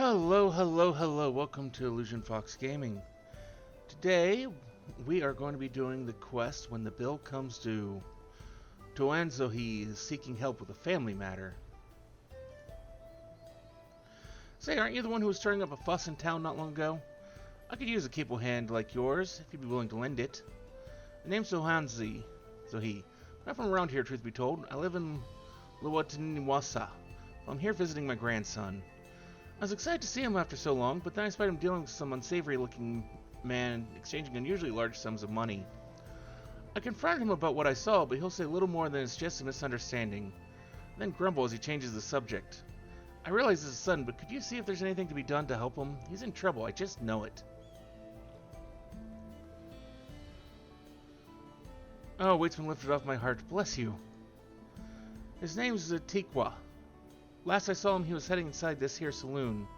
Hello, hello, hello. Welcome to Illusion Fox Gaming. Today, we are going to be doing the quest When the Bill Comes Due. Toanzohi is seeking help with a family matter. Say, aren't you the one who was stirring up a fuss in town not long ago? I could use a capable hand like yours, if you'd be willing to lend it. The name's Zohanzi. Zohi. I'm not from around here, truth be told. I live in Luwatiniwasa. I'm here visiting my grandson. I was excited to see him after so long, but then I spied him dealing with some unsavory-looking man exchanging unusually large sums of money. I confronted him about what I saw, but he'll say little more than it's just a misunderstanding, then grumble as he changes the subject. I realize this is sudden, but could you see if there's anything to be done to help him? He's in trouble, I just know it. Oh, weight's been lifted off my heart. Bless you. His name's Tikwa. Last I saw him, he was heading inside this here saloon.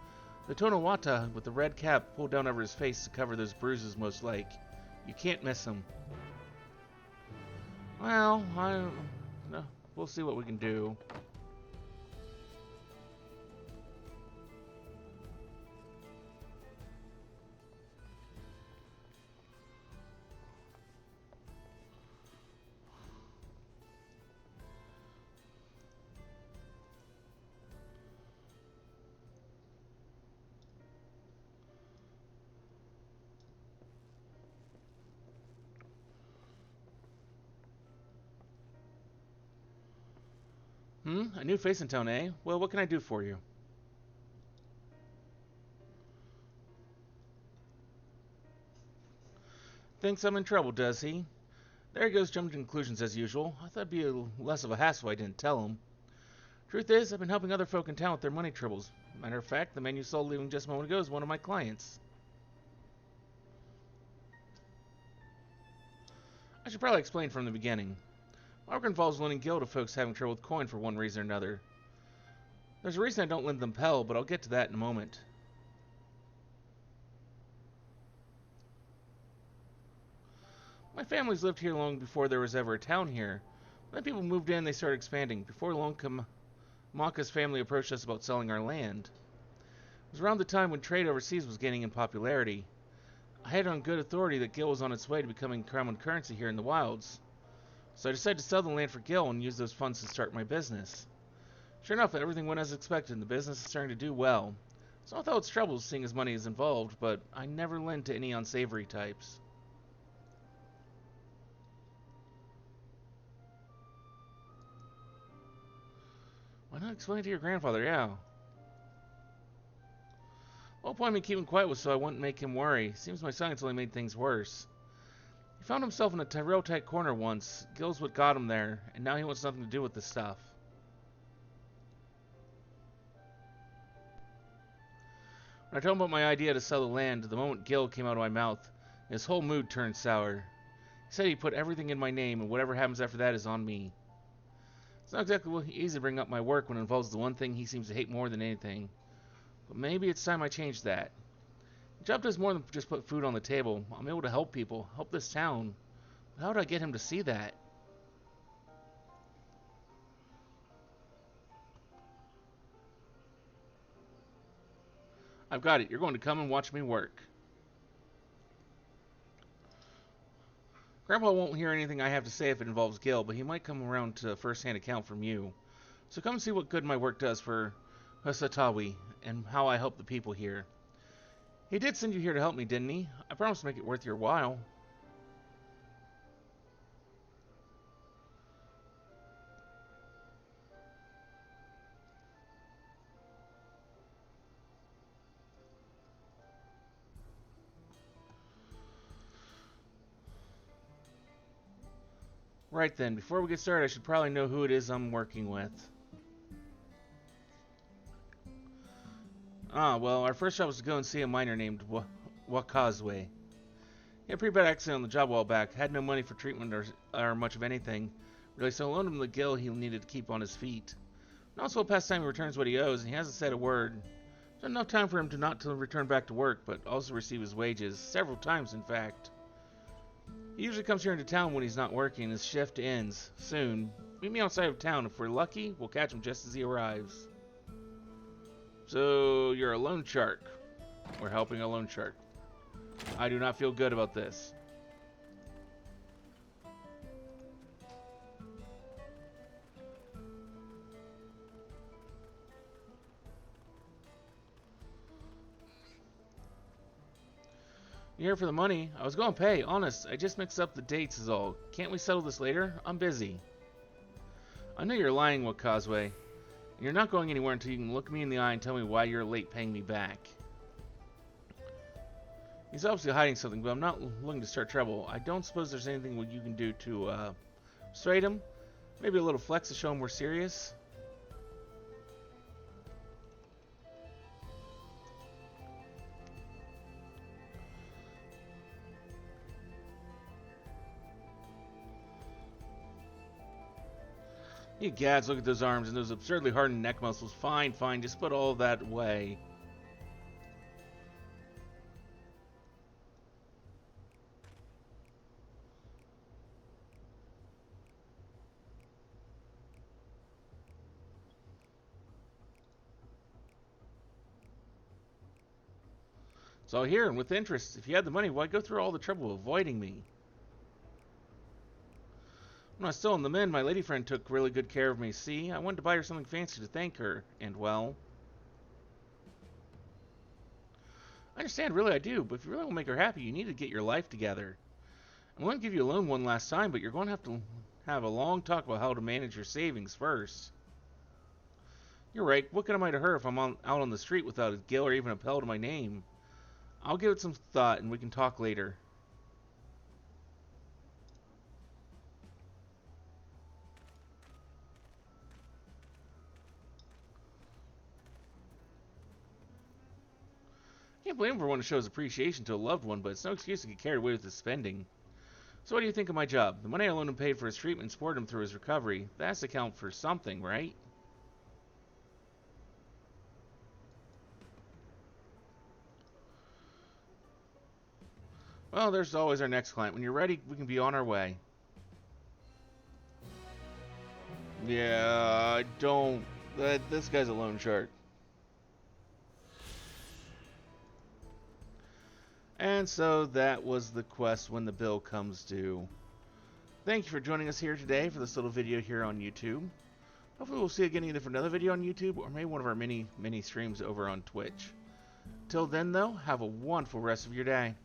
The Tonawata with the red cap pulled down over his face to cover those bruises most like. You can't miss him. Well, no, we'll see what we can do. A new face in town, eh? Well, what can I do for you? Thinks I'm in trouble, does he? There he goes, jumping to conclusions as usual. I thought it'd be less of a hassle if I didn't tell him. Truth is, I've been helping other folk in town with their money troubles. Matter of fact, the man you saw leaving just a moment ago is one of my clients. I should probably explain from the beginning. My work involves lending Gil to folks having trouble with coin for one reason or another. There's a reason I don't lend them Pell, but I'll get to that in a moment. My family's lived here long before there was ever a town here. When people moved in, they started expanding. Before long, Kamaka's family approached us about selling our land. It was around the time when trade overseas was gaining in popularity. I had on good authority that Gil was on its way to becoming common currency here in the wilds. So I decided to sell the land for Gil and use those funds to start my business. Sure enough, everything went as expected and the business is starting to do well. It's not without its troubles seeing as money is involved, but I never lend to any unsavory types. Why not explain to your grandfather, yeah. The whole point of me keeping quiet was so I wouldn't make him worry. Seems my silence only made things worse. He found himself in a real tight corner once. Gil's what got him there, and now he wants nothing to do with this stuff. When I told him about my idea to sell the land, the moment Gil came out of my mouth, his whole mood turned sour. He said he'd put everything in my name, and whatever happens after that is on me. It's not exactly easy to bring up my work when it involves the one thing he seems to hate more than anything. But maybe it's time I change that. The job does more than just put food on the table. I'm able to help people, help this town. But how do I get him to see that? I've got it. You're going to come and watch me work. Grandpa won't hear anything I have to say if it involves Gil, but he might come around to a first-hand account from you. So come see what good my work does for Husatawi and how I help the people here. He did send you here to help me, didn't he? I promise to make it worth your while. Right then, before we get started, I should probably know who it is I'm working with. Well, our first job was to go and see a miner named Wakazwe. He had a pretty bad accident on the job a while back, had no money for treatment or much of anything, really, so I loaned him the Gil he needed to keep on his feet. And also, past time he returns what he owes, and he hasn't said a word. There's enough time for him to not to return back to work, but also receive his wages, several times in fact. He usually comes here into town when he's not working. His shift ends soon. Meet me outside of town. If we're lucky, we'll catch him just as he arrives. So, you're a loan shark. We're helping a loan shark. I do not feel good about this. You here for the money? I was going to pay. Honest, I just mixed up the dates is all. Can't we settle this later? I'm busy. I know you're lying, Causeway. And you're not going anywhere until you can look me in the eye and tell me why you're late paying me back. He's obviously hiding something, but I'm not looking to start trouble. I don't suppose there's anything you can do to persuade him? Maybe a little flex to show him we're serious? You gads, look at those arms and those absurdly hardened neck muscles. Fine, fine, just put all that away. It's all here and with interest. If you had the money, why go through all the trouble of avoiding me? When I was still in the Min, my lady friend took really good care of me. See, I wanted to buy her something fancy to thank her, and well... I understand, really I do, but if you really want to make her happy, you need to get your life together. I'm going to give you a loan one last time, but you're going to have a long talk about how to manage your savings first. You're right, what good am I to her if I'm out on the street without a gill or even a pell to my name? I'll give it some thought and we can talk later. I can't blame him for wanting to show his appreciation to a loved one, but it's no excuse to get carried away with his spending. So what do you think of my job? The money I loaned him paid for his treatment and supported him through his recovery. That has to count for something, right? Well, there's always our next client. When you're ready, we can be on our way. Yeah, I don't... This guy's a loan shark. And so that was the quest when the bill comes due. Thank you for joining us here today for this little video here on YouTube. Hopefully we'll see you again either for another video on YouTube or maybe one of our mini streams over on Twitch. Till then though, have a wonderful rest of your day.